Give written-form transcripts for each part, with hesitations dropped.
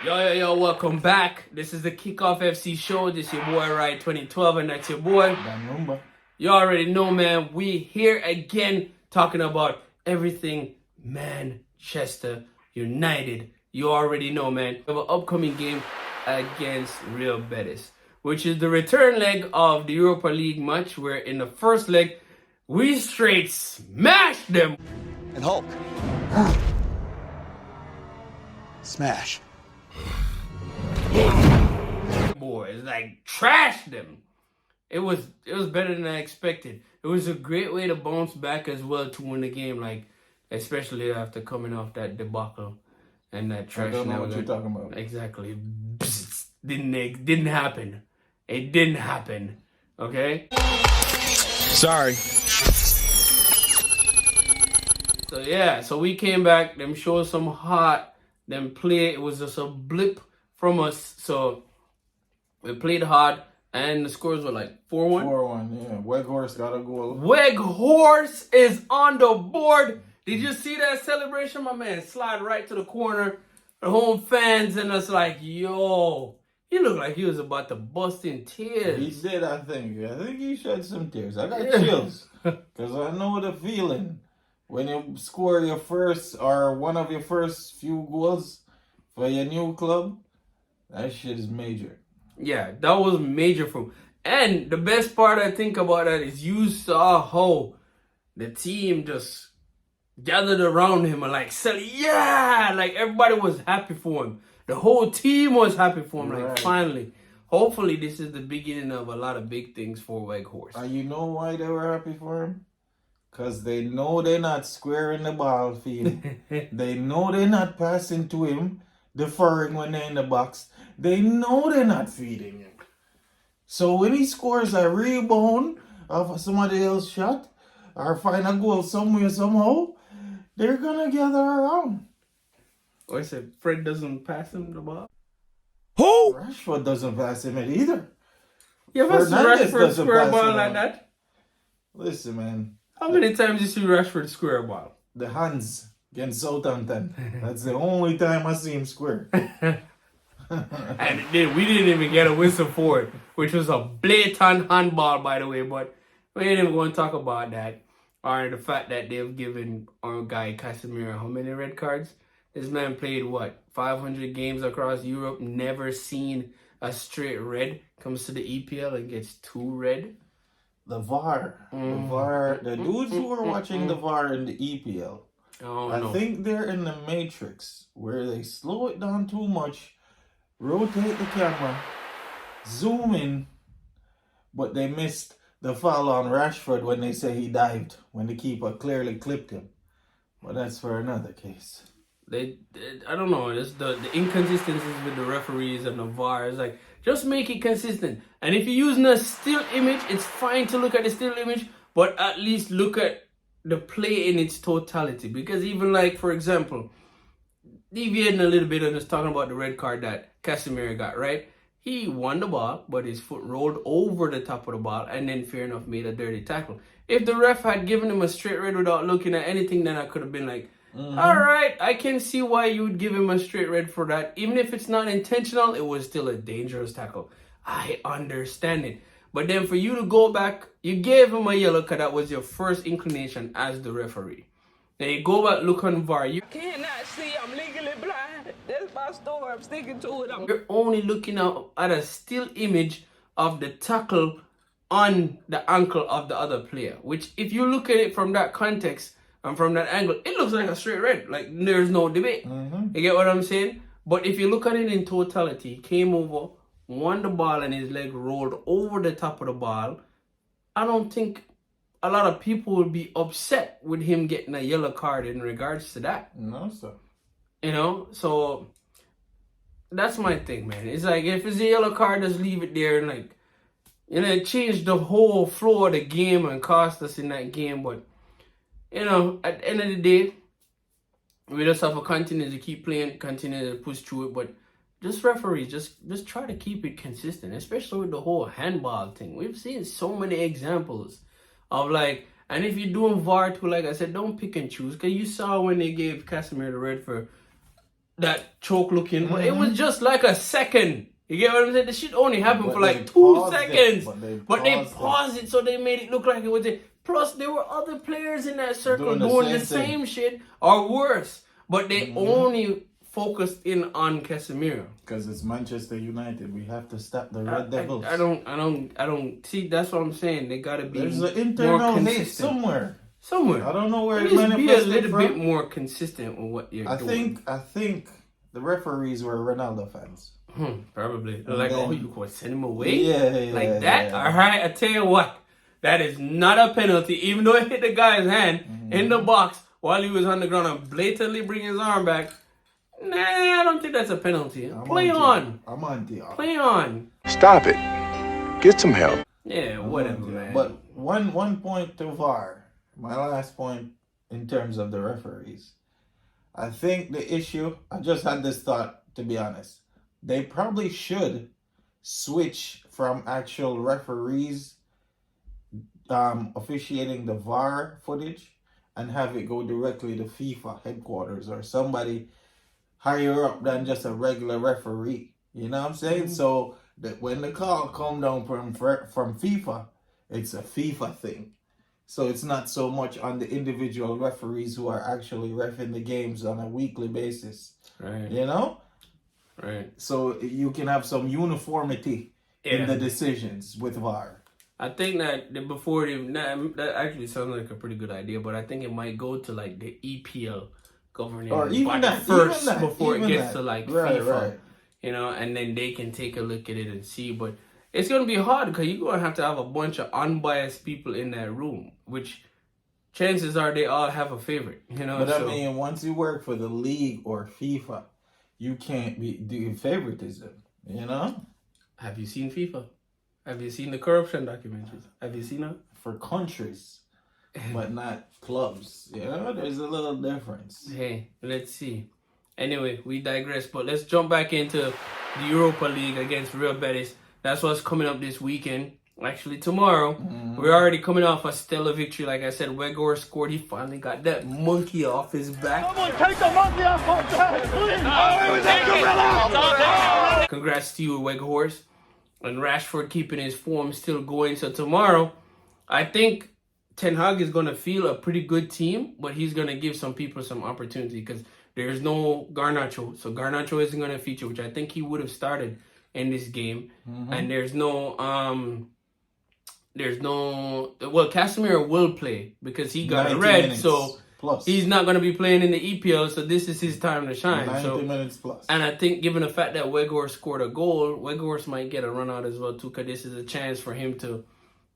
Yo, welcome back. This is the KOFC show. This is your boy, Ride 2012, and that's your boy. You already know, man. We here again talking about everything Manchester United. You already know, man. We have an upcoming game against Real Betis, which is the return leg of the Europa League match, where in the first leg, we straight smashed them. And Hulk. Smash. Boys, like trashed them. It was better than I expected. It was a great way to bounce back as well to win the game, like especially after coming off that debacle and that trash. I don't know what you're talking about. Exactly. Didn't happen. It didn't happen. Okay? Sorry. So yeah, so we came back, them show some heart, them play. It was just a blip from us. So we played hard, and the scores were like 4-1. 4-1, yeah. Weghorst got a goal. Weghorst is on the board. Did you see that celebration? My man slide right to the corner. The home fans and us like, yo, he looked like he was about to bust in tears. He did, I think. I think he shed some tears. I got chills. Because I know the feeling. When you score your first or one of your first few goals for your new club, that shit is major. Yeah, that was major for him. And the best part I think about that is you saw how the team just gathered around him and like said, yeah, like everybody was happy for him. The whole team was happy for him. Like finally, hopefully this is the beginning of a lot of big things for Weghorst. And you know why they were happy for him? Because they know they're not squaring the ball field. They know they're not passing to him, deferring when they're in the box. They know they're not feeding him. So when he scores a rebound of somebody else's shot or find a goal somewhere, somehow, they're going to gather around. Or I said, Fred doesn't pass him the ball. Who? Rashford doesn't pass him it either. You ever seen Rashford square a ball like that? Listen, man. How many times you see Rashford square a ball? The hands against Southampton. That's the only time I see him square. And we didn't even get a whistle for it, which was a blatant handball, by the way. But we ain't even going to talk about that. Or the fact that they've given our guy Casemiro how many red cards? This man played, 500 games across Europe, never seen a straight red. Comes to the EPL and gets 2 red. The VAR. The dudes who are watching the VAR in the EPL, I think they're in the matrix where they slow it down too much, rotate the camera, zoom in, but they missed the foul on Rashford when they say he dived, when the keeper clearly clipped him. But that's for another case. I don't know. It's the inconsistencies with the referees and the VAR. It's like, just make it consistent. And if you're using a still image, it's fine to look at the still image, but at least look at the play in its totality. Because even like, for example, deviating a little bit and just talking about the red card that Casemiro got, right? He won the ball, but his foot rolled over the top of the ball and then, fair enough, made a dirty tackle. If the ref had given him a straight red without looking at anything, then I could have been like, all right, I can see why you would give him a straight red for that. Even if it's not intentional, it was still a dangerous tackle. I understand it. But then for you to go back, you gave him a yellow because that was your first inclination as the referee. Then you go back, look on VAR. You cannot see, I'm legally blind. That's my story, I'm sticking to it. You're only looking at a still image of the tackle on the ankle of the other player. Which, if you look at it from that context, and from that angle, it looks like a straight red. Like, there's no debate. You get what I'm saying? But if you look at it in totality, he came over, won the ball, and his leg rolled over the top of the ball. I don't think a lot of people would be upset with him getting a yellow card in regards to that. No, sir. You know? So, that's my thing, man. It's like, if it's a yellow card, just leave it there. And, like, you know, it changed the whole flow of the game and cost us in that game. But, you know, at the end of the day, we just have to continue to keep playing, continue to push through it. But just referees, just try to keep it consistent, especially with the whole handball thing. We've seen so many examples of like, and if you're doing VAR too, like I said, don't pick and choose. Because you saw when they gave Casemiro the red for that choke looking, but it was just like a second. You get what I'm saying? The shit only happened for like 2 seconds. But they paused it, so they made it look like it was it. Plus, there were other players in that circle doing the same shit or worse. But they only focused in on Casemiro. Because it's Manchester United. We have to stop the Red Devils. I don't see. That's what I'm saying. They gotta be. There's an internal hate somewhere. I don't know where it it's manifested be a little from. bit more consistent with what you're doing. I think the referees were Ronaldo fans. Probably. They're like, oh, you could send him away? Yeah, like that? Yeah. All right, I tell you what. That is not a penalty, even though it hit the guy's hand in the box while he was on the ground and blatantly bring his arm back. Nah, I don't think that's a penalty. Play on. I'm on to you. Play on. Stop it. Get some help. Yeah, whatever, man. But one point to VAR. My last point in terms of the referees. I think the issue, I just had this thought, to be honest. They probably should switch from actual referees officiating the VAR footage and have it go directly to FIFA headquarters or somebody higher up than just a regular referee. You know what I'm saying? So that when the call come down from FIFA, it's a FIFA thing. So it's not so much on the individual referees who are actually reffing the games on a weekly basis. Right. You know? Right. So you can have some uniformity in the decisions with VAR. I think that that actually sounds like a pretty good idea, but I think it might go to like the EPL governing or even that first even before it gets that. to like right, FIFA. Right. You know, and then they can take a look at it and see. But it's going to be hard because you're going to have a bunch of unbiased people in that room, which chances are they all have a favorite. You know, but I mean, once you work for the league or FIFA, you can't do favoritism. You know. Have you seen FIFA? Have you seen the corruption documentaries? Have you seen that? For countries, but not clubs. You know, there's a little difference. Hey, let's see. Anyway, we digress, but let's jump back into the Europa League against Real Betis. That's what's coming up this weekend. Actually, tomorrow. We're already coming off a stellar victory. Like I said, Weghorst scored. He finally got that monkey off his back. Someone take the monkey off my back, please! No, it was a gorilla! Congrats to you, Weghorst. And Rashford keeping his form still going. So tomorrow, I think Ten Hag is going to feel a pretty good team, but he's going to give some people some opportunity because there's no Garnacho. So Garnacho isn't going to feature, which I think he would have started in this game. And there's no, Casemiro will play because he got a red. So plus. He's not going to be playing in the EPL, so this is his time to shine. 90 minutes plus. And I think given the fact that Weghorst scored a goal, Weghorst might get a run out as well too, because this is a chance for him to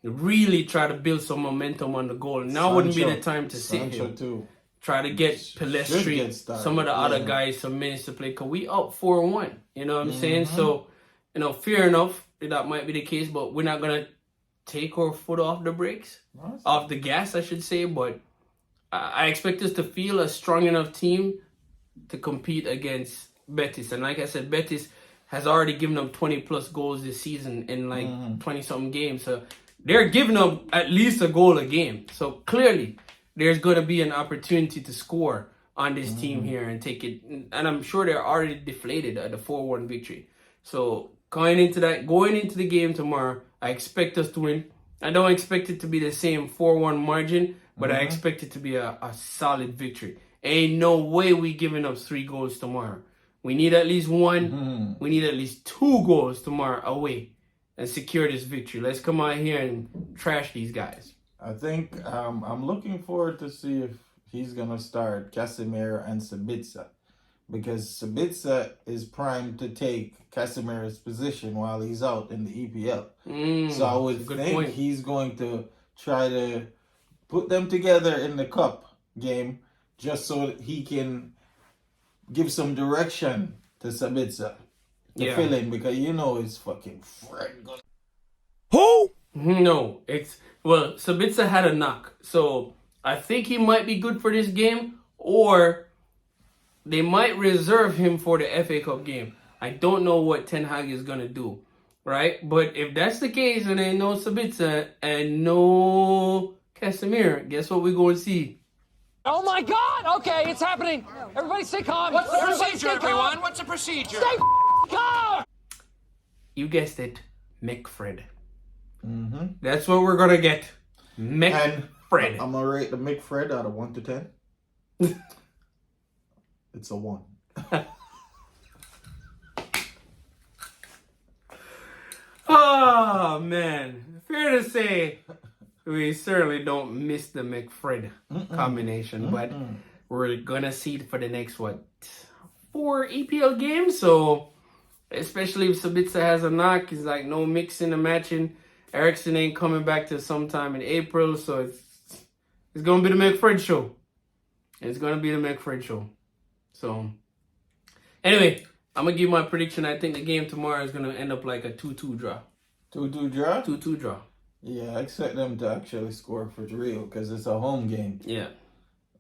really try to build some momentum on the goal. Now wouldn't be the time to sit him. Too. Try to get Pelestri, some of the other guys, some minutes to play, because we up 4-1. You know what I'm saying? So, fair enough, that might be the case, but we're not going to take our foot off the brakes, off the gas, I should say, but I expect us to feel a strong enough team to compete against Betis. And like I said, Betis has already given up 20 plus goals this season in like 20 something games. So they're giving up at least a goal a game. So clearly there's going to be an opportunity to score on this team here and take it. And I'm sure they're already deflated at the 4-1 victory. So going into the game tomorrow, I expect us to win. I don't expect it to be the same 4-1 margin, but I expect it to be a solid victory. Ain't no way we giving up 3 goals tomorrow. We need at least 1. We need at least 2 goals tomorrow away and secure this victory. Let's come out here and trash these guys. I think I'm looking forward to see if he's going to start Casemiro and Sabitzer, because Sabitzer is primed to take Casemiro's position while he's out in the EPL. So I would think he's going to try to put them together in the cup game just so that he can give some direction to Sabitzer to fill in, because it's fucking friend. Who? No, Sabitzer had a knock. So I think he might be good for this game, or they might reserve him for the FA Cup game. I don't know what Ten Hag is going to do, right? But if that's the case and ain't no Sabitzer and no Casemiro, guess what we're going to see? Oh my God! Okay, it's happening. Everybody stay calm. What's the Everybody procedure, stay calm. everyone? What's the procedure? Stay calm. You guessed it, McFred. That's what we're gonna get. McFred. I'm gonna rate the McFred out of 1 to 10. It's a 1. Oh man, fair to say we certainly don't miss the McFred combination, but we're gonna see it for the next 4 EPL games. So especially if Sabitzer has a knock, it's like no mixing and matching. Ericsson ain't coming back till sometime in April, so it's gonna be the McFred show. It's gonna be the McFred show. So anyway, I'm gonna give my prediction. I think the game tomorrow is gonna end up like a 2-2 draw. 2-2 draw? 2-2 draw. Yeah, I expect them to actually score for real because it's a home game. Yeah.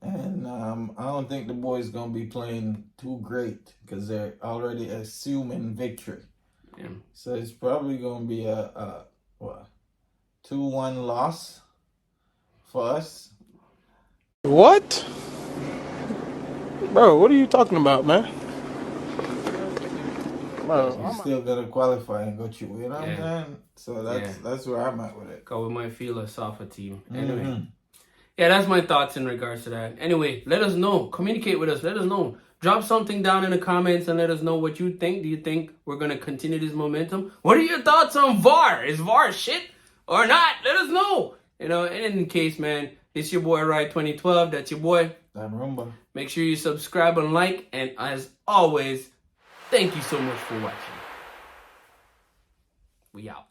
And I don't think the boys gonna be playing too great because they're already assuming victory. Yeah. So it's probably gonna be a 2-1 loss for us. What? Bro, what are you talking about, man? Bro, You still gotta qualify and go through, you know what I'm Yeah. saying? So that's where I'm at with it. Cause we might feel a softer team. Anyway. Yeah, that's my thoughts in regards to that. Anyway, let us know. Communicate with us. Let us know. Drop something down in the comments and let us know what you think. Do you think we're going to continue this momentum? What are your thoughts on VAR? Is VAR shit or not? Let us know. You know, and in case, man, it's your boy, Ride 2012. That's your boy. I'm Rumba. Make sure you subscribe and like. And as always, thank you so much for watching. We out.